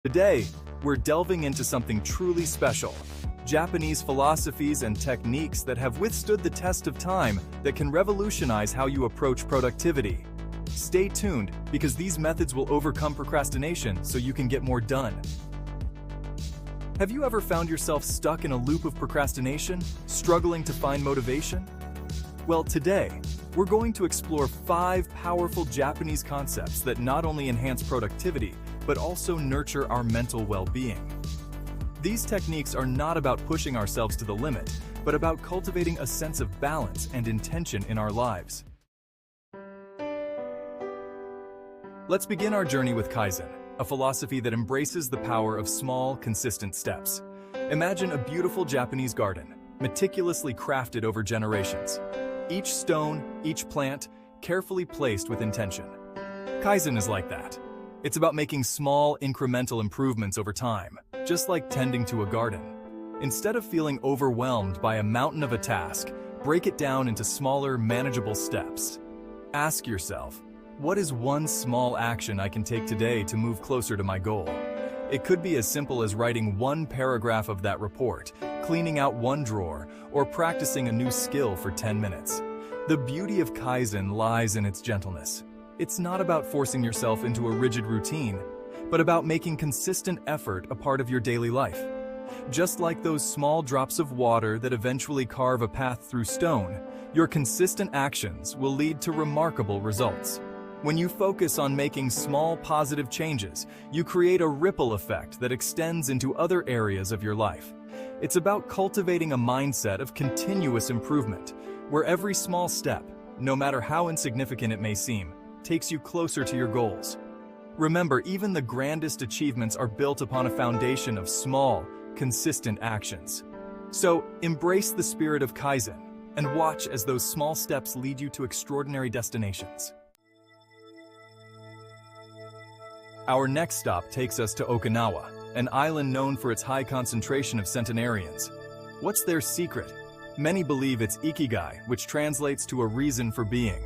Today, we're delving into something truly special: Japanese philosophies and techniques that have withstood the test of time that can revolutionize how you approach productivity. Stay tuned, because these methods will overcome procrastination so you can get more done. Have you ever found yourself stuck in a loop of procrastination, struggling to find motivation? Well, today, we're going to explore 5 powerful Japanese concepts that not only enhance productivity, but also nurture our mental well-being. These techniques are not about pushing ourselves to the limit, but about cultivating a sense of balance and intention in our lives. Let's begin our journey with Kaizen, a philosophy that embraces the power of small, consistent steps. Imagine a beautiful Japanese garden, meticulously crafted over generations. Each stone, each plant, carefully placed with intention. Kaizen is like that. It's about making small, incremental improvements over time, just like tending to a garden. Instead of feeling overwhelmed by a mountain of a task, break it down into smaller, manageable steps. Ask yourself, what is one small action I can take today to move closer to my goal? It could be as simple as writing one paragraph of that report, cleaning out one drawer, or practicing a new skill for 10 minutes. The beauty of Kaizen lies in its gentleness. It's not about forcing yourself into a rigid routine, but about making consistent effort a part of your daily life. Just like those small drops of water that eventually carve a path through stone, your consistent actions will lead to remarkable results. When you focus on making small positive changes, you create a ripple effect that extends into other areas of your life. It's about cultivating a mindset of continuous improvement, where every small step, no matter how insignificant it may seem, takes you closer to your goals. Remember, even the grandest achievements are built upon a foundation of small, consistent actions. So, embrace the spirit of Kaizen and watch as those small steps lead you to extraordinary destinations. Our next stop takes us to Okinawa, an island known for its high concentration of centenarians. What's their secret? Many believe it's Ikigai, which translates to a reason for being.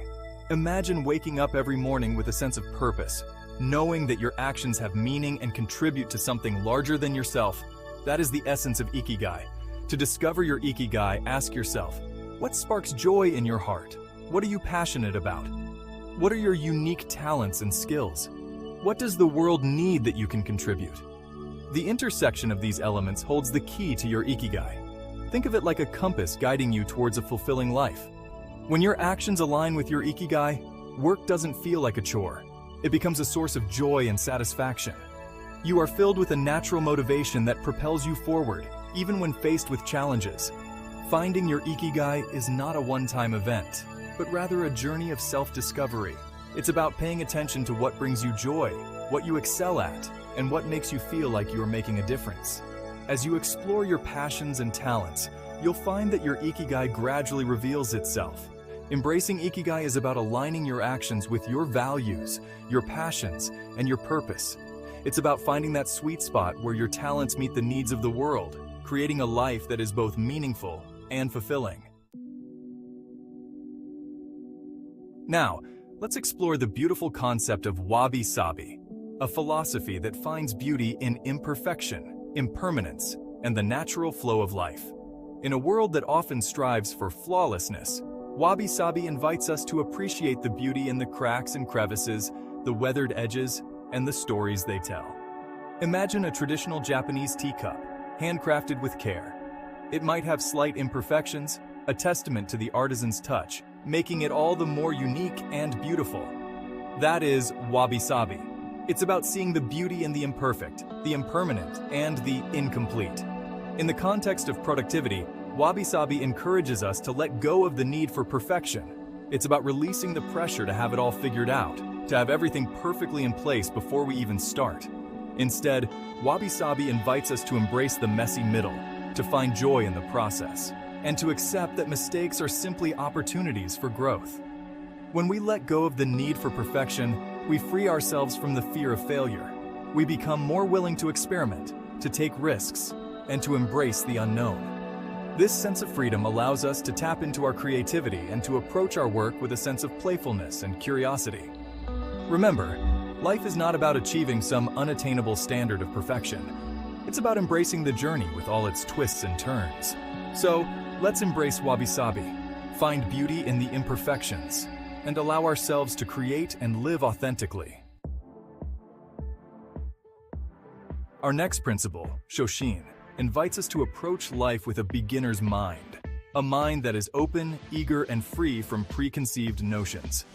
Imagine waking up every morning with a sense of purpose, knowing that your actions have meaning and contribute to something larger than yourself. That is the essence of Ikigai. To discover your Ikigai, ask yourself, what sparks joy in your heart? What are you passionate about? What are your unique talents and skills? What does the world need that you can contribute? The intersection of these elements holds the key to your Ikigai. Think of it like a compass guiding you towards a fulfilling life. When your actions align with your Ikigai, work doesn't feel like a chore. It becomes a source of joy and satisfaction. You are filled with a natural motivation that propels you forward, even when faced with challenges. Finding your Ikigai is not a one-time event, but rather a journey of self-discovery. It's about paying attention to what brings you joy, what you excel at, and what makes you feel like you are making a difference. As you explore your passions and talents, you'll find that your Ikigai gradually reveals itself. Embracing Ikigai is about aligning your actions with your values, your passions, and your purpose. It's about finding that sweet spot where your talents meet the needs of the world, creating a life that is both meaningful and fulfilling. Now, let's explore the beautiful concept of Wabi sabi, a philosophy that finds beauty in imperfection, impermanence, and the natural flow of life. In a world that often strives for flawlessness, Wabi sabi invites us to appreciate the beauty in the cracks and crevices, the weathered edges, and the stories they tell. Imagine a traditional Japanese teacup, handcrafted with care. It might have slight imperfections, a testament to the artisan's touch, making it all the more unique and beautiful. That is Wabi sabi. It's about seeing the beauty in the imperfect, the impermanent, and the incomplete. In the context of productivity, Wabi sabi encourages us to let go of the need for perfection. It's about releasing the pressure to have it all figured out, to have everything perfectly in place before we even start. Instead, Wabi sabi invites us to embrace the messy middle, to find joy in the process, and to accept that mistakes are simply opportunities for growth. When we let go of the need for perfection, we free ourselves from the fear of failure. We become more willing to experiment, to take risks, and to embrace the unknown. This sense of freedom allows us to tap into our creativity and to approach our work with a sense of playfulness and curiosity. Remember, Life is not about achieving some unattainable standard of perfection. It's about embracing the journey with all its twists and turns. So, let's embrace Wabi Sabi, find beauty in the imperfections, and allow ourselves to create and live authentically. Our next principle, Shoshin, invites us to approach life with a beginner's mind, a mind that is open, eager, and free from preconceived notions.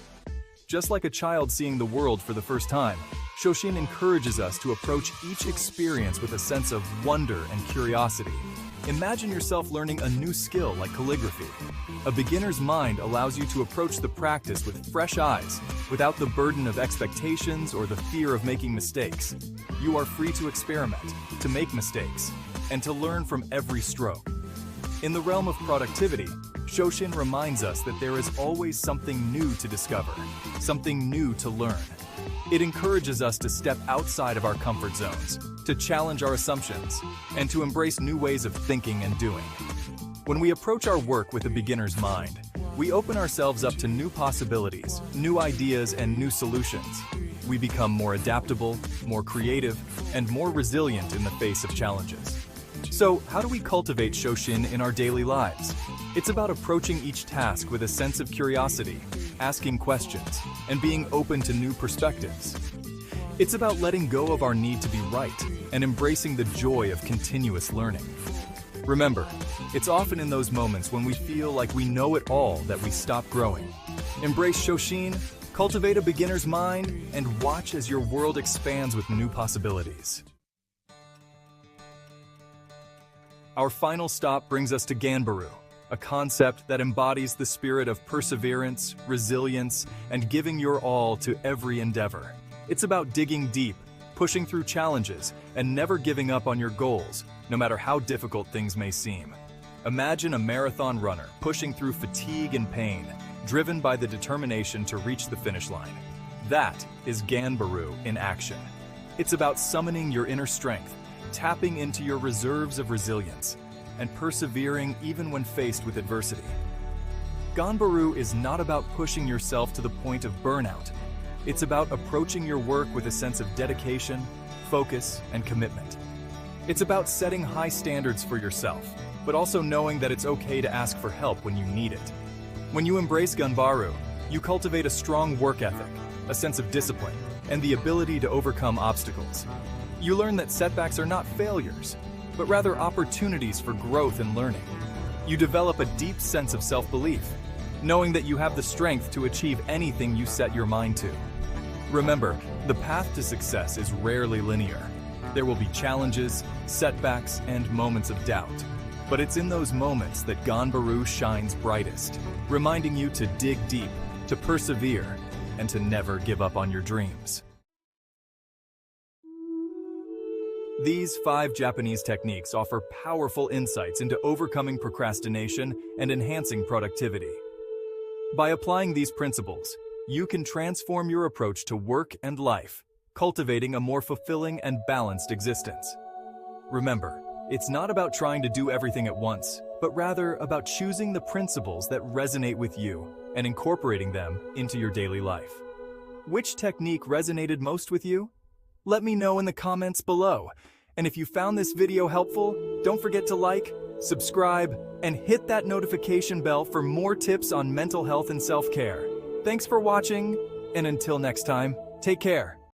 Just like a child seeing the world for the first time, Shoshin encourages us to approach each experience with a sense of wonder and curiosity. Imagine yourself learning a new skill like calligraphy. A beginner's mind allows you to approach the practice with fresh eyes, without the burden of expectations or the fear of making mistakes. You are free to experiment, to make mistakes, and to learn from every stroke. In the realm of productivity, Shoshin reminds us that there is always something new to discover, something new to learn. It encourages us to step outside of our comfort zones, to challenge our assumptions, and to embrace new ways of thinking and doing. When we approach our work with a beginner's mind, we open ourselves up to new possibilities, new ideas, and new solutions. We become more adaptable, more creative, and more resilient in the face of challenges. So, how do we cultivate Shoshin in our daily lives? It's about approaching each task with a sense of curiosity, asking questions, and being open to new perspectives. It's about letting go of our need to be right and embracing the joy of continuous learning. Remember, it's often in those moments when we feel like we know it all that we stop growing. Embrace Shoshin, cultivate a beginner's mind, and watch as your world expands with new possibilities. Our final stop brings us to Ganbaru, a concept that embodies the spirit of perseverance, resilience, and giving your all to every endeavor. It's about digging deep, pushing through challenges, and never giving up on your goals, no matter how difficult things may seem. Imagine a marathon runner pushing through fatigue and pain, driven by the determination to reach the finish line. That is Ganbaru in action. It's about summoning your inner strength, tapping into your reserves of resilience, and persevering even when faced with adversity. Ganbaru is not about pushing yourself to the point of burnout. It's about approaching your work with a sense of dedication, focus, and commitment. It's about setting high standards for yourself, but also knowing that it's okay to ask for help when you need it. When you embrace Ganbaru, you cultivate a strong work ethic, a sense of discipline, and the ability to overcome obstacles. You learn that setbacks are not failures, but rather opportunities for growth and learning. You develop a deep sense of self-belief, knowing that you have the strength to achieve anything you set your mind to. Remember, the path to success is rarely linear. There will be challenges, setbacks, and moments of doubt. But it's in those moments that Ganbaru shines brightest, reminding you to dig deep, to persevere, and to never give up on your dreams. These 5 Japanese techniques offer powerful insights into overcoming procrastination and enhancing productivity. By applying these principles, you can transform your approach to work and life, cultivating a more fulfilling and balanced existence. Remember, it's not about trying to do everything at once, but rather about choosing the principles that resonate with you and incorporating them into your daily life. Which technique resonated most with you? Let me know in the comments below. And if you found this video helpful, don't forget to like, subscribe, and hit that notification bell for more tips on mental health and self-care. Thanks for watching, and until next time, take care.